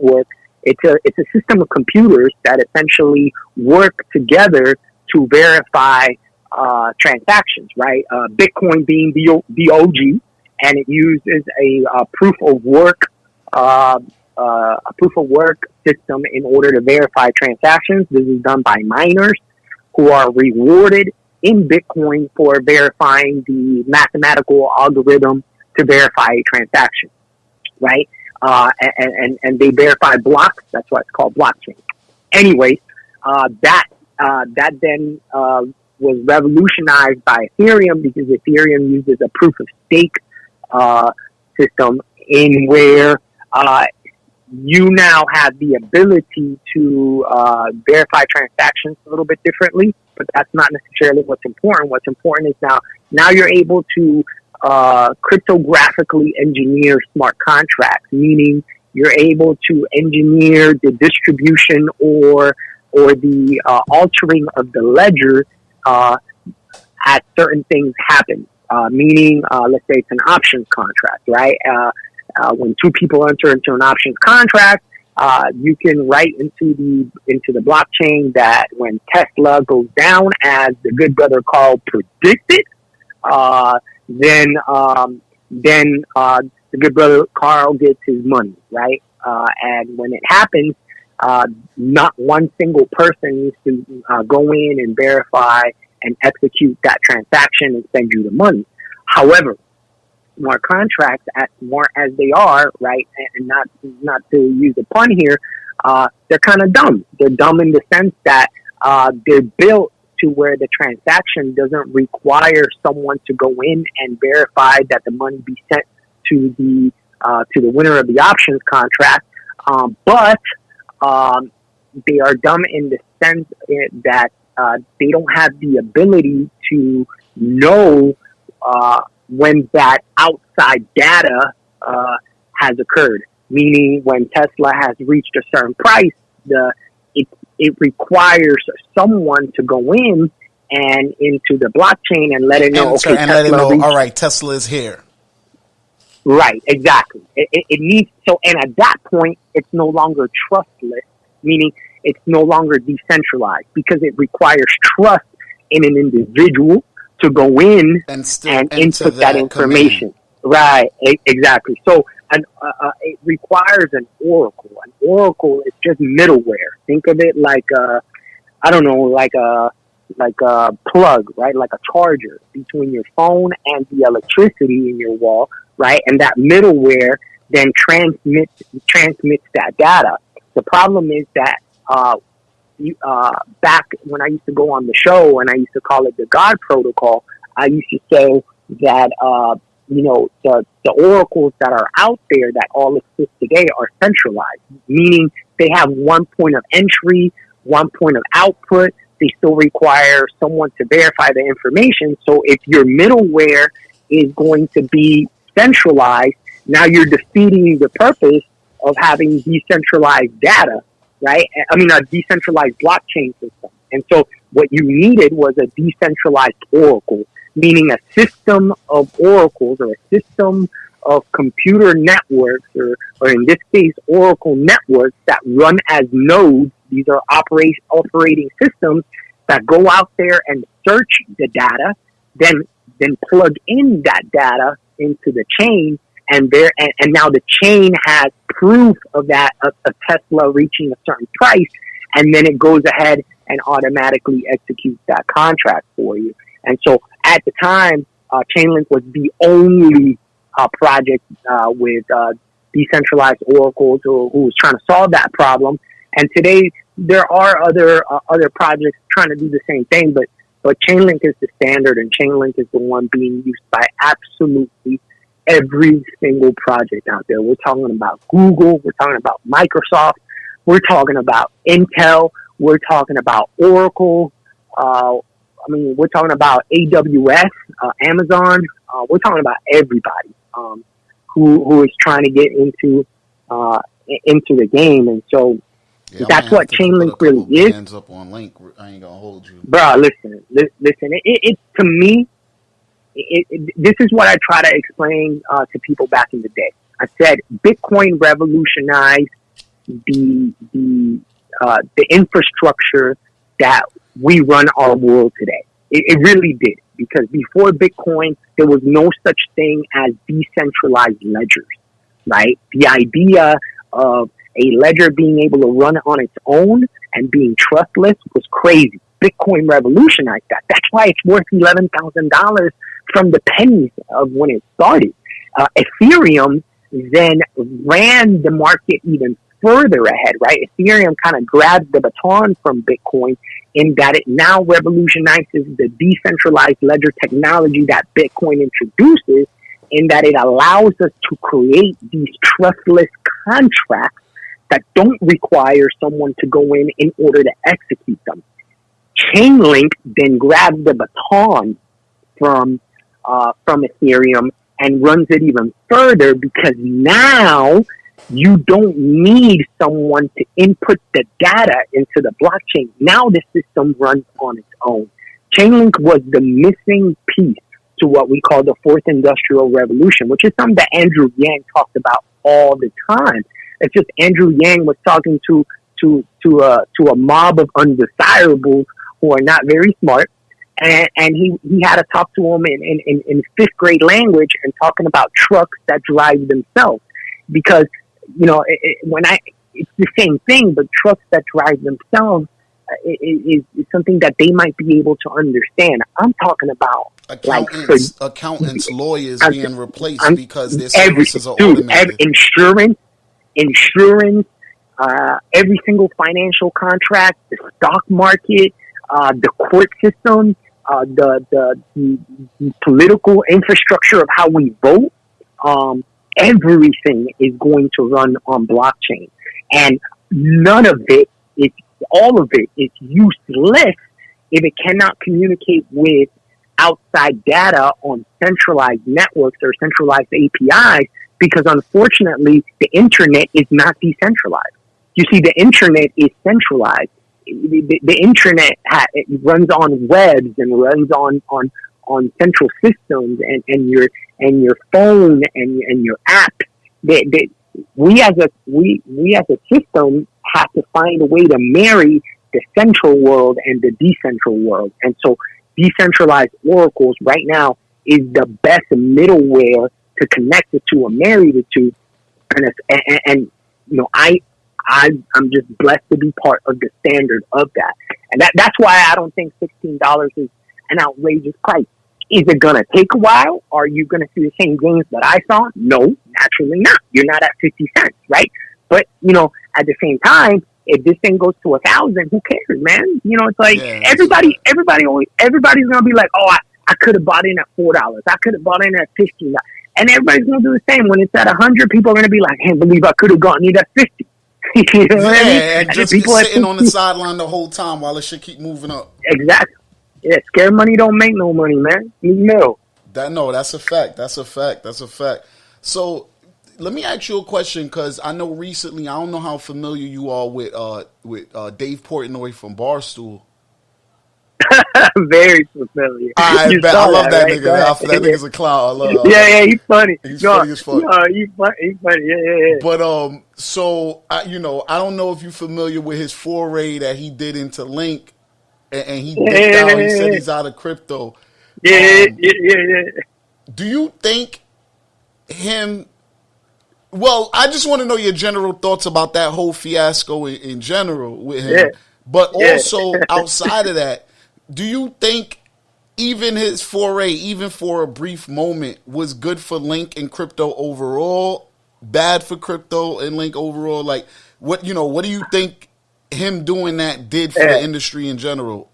network. It's a system of computers that essentially work together to verify transactions, right? Bitcoin being the OG, and it uses a proof of work system in order to verify transactions. This is done by miners who are rewarded in Bitcoin for verifying the mathematical algorithm to verify a transaction, right? And they verify blocks. That's why it's called blockchain. Anyways, that then was revolutionized by Ethereum, because Ethereum uses a proof of stake system in where you now have the ability to verify transactions a little bit differently, but that's not necessarily what's important. What's important is now you're able to cryptographically engineer smart contracts, meaning you're able to engineer the distribution or the altering of the ledger as certain things happen. Meaning, let's say it's an options contract, right? When two people enter into an options contract, you can write into the blockchain that when Tesla goes down, as the good brother Carl predicted, then the good brother Carl gets his money, right? And when it happens, not one single person needs to go in and verify and execute that transaction and send you the money. However, smart contracts, as smart as they are, right, and not to use a pun here, they're kind of dumb. They're dumb in the sense that they're built to where the transaction doesn't require someone to go in and verify that the money be sent to the winner of the options contract, but they are dumb in the sense that they don't have the ability to know when that outside data has occurred. Meaning, when Tesla has reached a certain price, it requires someone to go in and into the blockchain and let it know. All right, Tesla is here. Right, exactly. It needs and at that point, it's no longer trustless, meaning it's no longer decentralized, because it requires trust in an individual to go in and input that information. Command. Right, exactly. So it requires an oracle. An oracle is just middleware. Think of it like a plug, right? Like a charger between your phone and the electricity in your wall, right? And that middleware then transmits that data. The problem is that back when I used to go on the show and I used to call it the God protocol, I used to say that the oracles that are out there that all exist today are centralized, meaning they have one point of entry, one point of output. They still require someone to verify the information. So if your middleware is going to be centralized, now you're defeating the purpose of having decentralized data, right? I mean, a decentralized blockchain system. And so what you needed was a decentralized oracle, meaning a system of oracles or a system of computer networks, or in this case, oracle networks that run as nodes. These are operating systems that go out there and search the data, then plug in that data into the chain, and now the chain has proof of that of Tesla reaching a certain price, and then it goes ahead and automatically executes that contract for you. And so at the time, Chainlink was the only project with decentralized oracles who was trying to solve that problem. And today there are other projects trying to do the same thing, but Chainlink is the standard, and Chainlink is the one being used by absolutely every single project out there. We're talking about Google, we're talking about Microsoft, we're talking about Intel, we're talking about Oracle, we're talking about AWS, Amazon, we're talking about everybody who is trying to get into the game. And so that's what Chainlink really is. Hands up on Link. I ain't gonna hold you, bro. Listen. It to me, this is what I try to explain to people back in the day. I said Bitcoin revolutionized the infrastructure that we run our world today. It really did, because before Bitcoin, there was no such thing as decentralized ledgers, right? The idea of a ledger being able to run on its own and being trustless was crazy. Bitcoin revolutionized that. That's why it's worth $11,000 from the pennies of when it started. Ethereum then ran the market even further ahead, right? Ethereum kind of grabbed the baton from Bitcoin in that it now revolutionizes the decentralized ledger technology that Bitcoin introduces, in that it allows us to create these trustless contracts that don't require someone to go in order to execute them. Chainlink then grabs the baton from Ethereum and runs it even further, because now you don't need someone to input the data into the blockchain. Now the system runs on its own. Chainlink was the missing piece to what we call the fourth industrial revolution, which is something that Andrew Yang talked about all the time. It's just Andrew Yang was talking to a mob of undesirables who are not very smart, and he had to talk to them in fifth grade language and talking about trucks that drive themselves, because it's the same thing, but trucks that drive themselves is something that they might be able to understand. I'm talking about accountants, lawyers being replaced because their services are automated. Insurance, every single financial contract, the stock market, the court system, the political infrastructure of how we vote. Everything is going to run on blockchain, and all of it is useless if it cannot communicate with outside data on centralized networks or centralized APIs, because unfortunately the internet is not decentralized. You see, the internet is centralized. The internet runs on webs and runs on central systems and your phone and your app. We as a system have to find a way to marry the central world and the decentral world. And so decentralized oracles right now is the best middleware to connect the two or marry the two. And I'm just blessed to be part of the standard of that. And that's why I don't think $16 is an outrageous price. Is it going to take a while? Are you going to see the same gains that I saw? No, naturally not. You're not at 50 cents, right? But, at the same time, if this thing goes to 1,000, who cares, man? It's like everybody's going to be like, oh, I could have bought in at $4. I could have bought in at $15. And everybody's going to do the same. When it's at 100, people are going to be like, I can't believe I could have gotten it at 50. You know what I mean? And just people sitting on the sideline the whole time while it should keep moving up. Exactly. Yeah, scared money don't make no money, man. That's a fact. So let me ask you a question, because I know recently, I don't know how familiar you are with Dave Portnoy from Barstool. Very familiar. I love that nigga. Right? That nigga's a clown. I love him. Yeah, he's funny. He's funny as fuck. He's funny. Yeah. But so I don't know if you're familiar with his foray that he did into Link, and he dipped out. He said he's out of crypto. Yeah. Do you think him? Well, I just want to know your general thoughts about that whole fiasco in general with him. Yeah. But also outside of that, do you think even his foray, even for a brief moment, was good for Link and crypto overall, bad for crypto and Link overall? Like, what do you think him doing that did for the industry in general?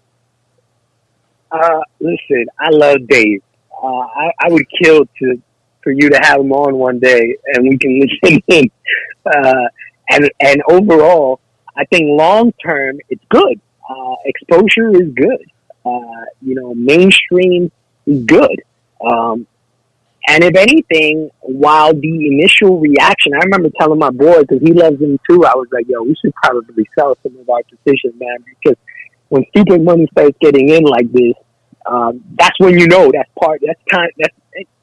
Listen, I love Dave. I would kill for you to have him on one day and we can listen in. And overall, I think long term it's good. Exposure is good. Mainstream is good. And if anything, while the initial reaction, I remember telling my boy, because he loves him too, I was like, yo, we should probably sell some of our positions, man, because when stupid money starts getting in like this, that's when you know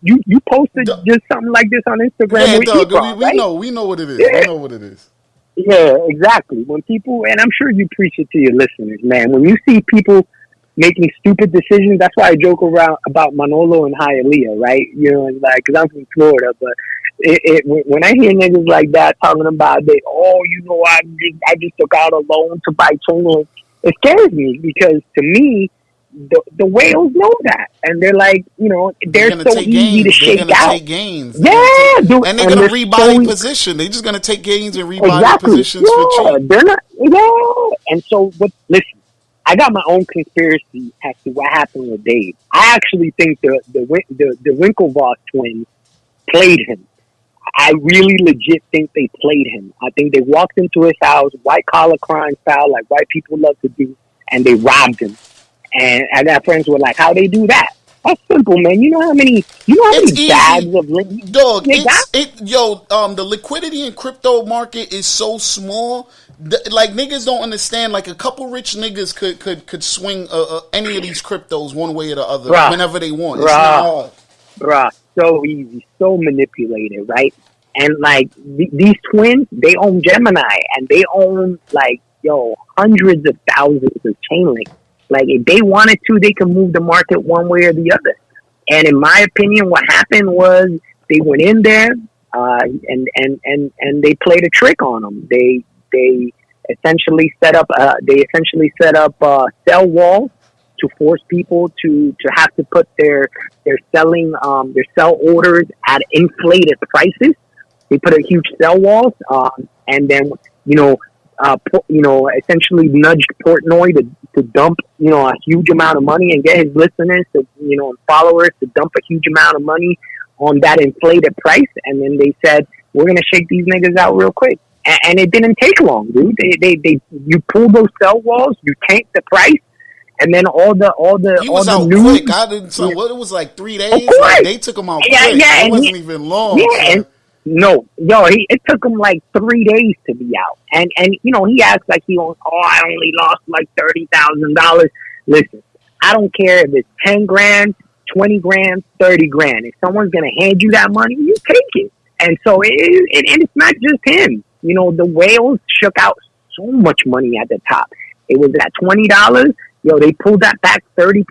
you posted just something like this on Instagram. Yeah, Doug, we know what it is. Yeah. We know what it is. Yeah, exactly. When people, and I'm sure you preach it to your listeners, man. When you see people making stupid decisions, that's why I joke around about Manolo and Hialeah, right? You know, it's like, because I'm from Florida, but when I hear niggas like that talking about they, oh, you know, I just took out a loan to buy Chainlink, it scares me because to me, the whales know that, and they're like, you know, they're so easy to shake out. They're gonna take gains. Yeah, dude, and they're gonna rebuy position. They're just gonna take gains and rebuy positions for cheap. They're not. Yeah, and so what? Listen, I got my own conspiracy as to what happened with Dave. I actually think the Winklevoss twins played him. I really legit think they played him. I think they walked into his house, white collar crime style, like white people love to do, and they robbed him. And I got friends who were like, how they do that? That's simple, man. You know how many bags of dog? The liquidity in crypto market is so small. Like niggas don't understand. Like a couple rich niggas could swing any of these cryptos one way or the other whenever they want. It's not hard. So easy, so manipulated, right? And like these twins, they own Gemini, and they own like hundreds of thousands of Chainlink. Like if they wanted to, they could move the market one way or the other. And in my opinion, what happened was they went in there and they played a trick on them. They essentially set up sell walls to force people to have to put their sell orders at inflated prices. They put a huge sell walls, and then essentially nudged Portnoy to dump a huge amount of money and get his listeners to and followers to dump a huge amount of money on that inflated price, and then they said we're gonna shake these niggas out real quick, and it didn't take long, dude. You pull those sell walls, you tank the price. And then all the he was out news, quick. I didn't. So what? It was like 3 days. Like, they took him out quick. It wasn't even long. Yeah, it took him like 3 days to be out. And he acts like I only lost like $30,000. Listen, I don't care if it's 10 grand, 20 grand, 30 grand. If someone's gonna hand you that money, you take it. And so it's not just him. The whales shook out so much money at the top. It was at $20. They pulled that back 30%,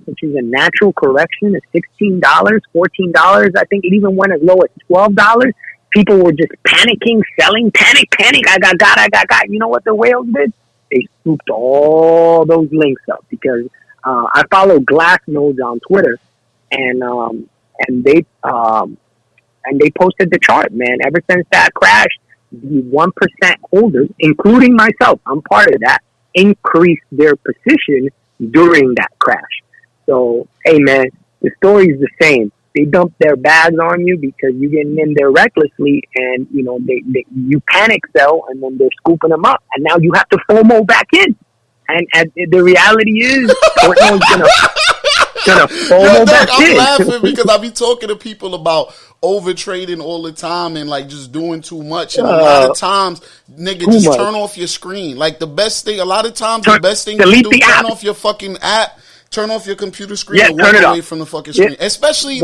which is a natural correction of $16, $14. I think it even went as low as $12. People were just panicking, selling, panic. I got. You know what the whales did? They scooped all those links up because I follow Glassnodes on Twitter, and they posted the chart, man. Ever since that crash, the 1% holders, including myself, I'm part of that, increased their position during that crash. So, hey man, the story's the same. They dump their bags on you because you're getting in there recklessly, and you panic sell, and then they're scooping them up, and now you have to FOMO back in. And the reality is, Portnoy's gonna FOMO back in. I'm laughing because I be talking to people about over trading all the time and like just doing too much, and a lot of times, nigga, just turn off your screen. Like the best thing, the best thing you do, turn off your fucking app, turn off your computer screen, and walk away from the fucking screen. Especially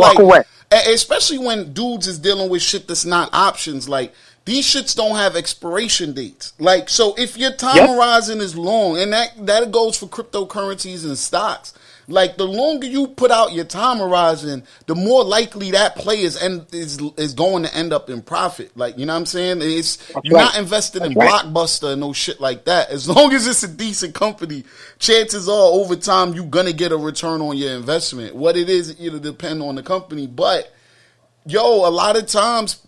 especially when dudes is dealing with shit that's not options. Like these shits don't have expiration dates. Like so, if your time horizon is long, and that goes for cryptocurrencies and stocks. Like the longer you put out your time horizon, the more likely that play is going to end up in profit. Like, you know what I'm saying? You're not invested in Blockbuster and no shit like that. As long as it's a decent company, chances are over time you're gonna get a return on your investment. What it is, it'll depend on the company. But a lot of times,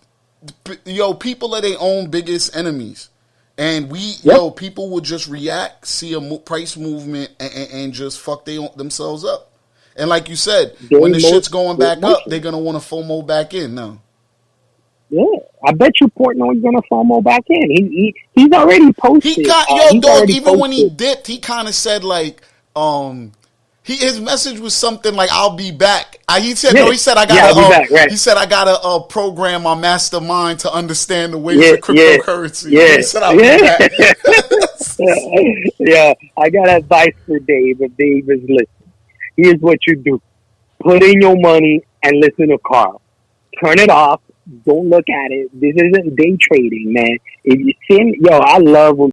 people are their own biggest enemies. And people will just react, see a price movement, and just fuck themselves up. And like you said, when the shit's going back up, they're going to want to FOMO back in now. Yeah, I bet you Portnoy's going to FOMO back in. He's already posted. Even when he dipped, he kind of said like, his message was something like, "I'll be back." He said, "I gotta." He said, "I gotta program my mastermind to understand the ways of cryptocurrency." He said, "I'll be back." I got advice for Dave. If Dave is listening, here's what you do: put in your money and listen to Carl. Turn it off. Don't look at it. This isn't day trading, man. If you see, I love when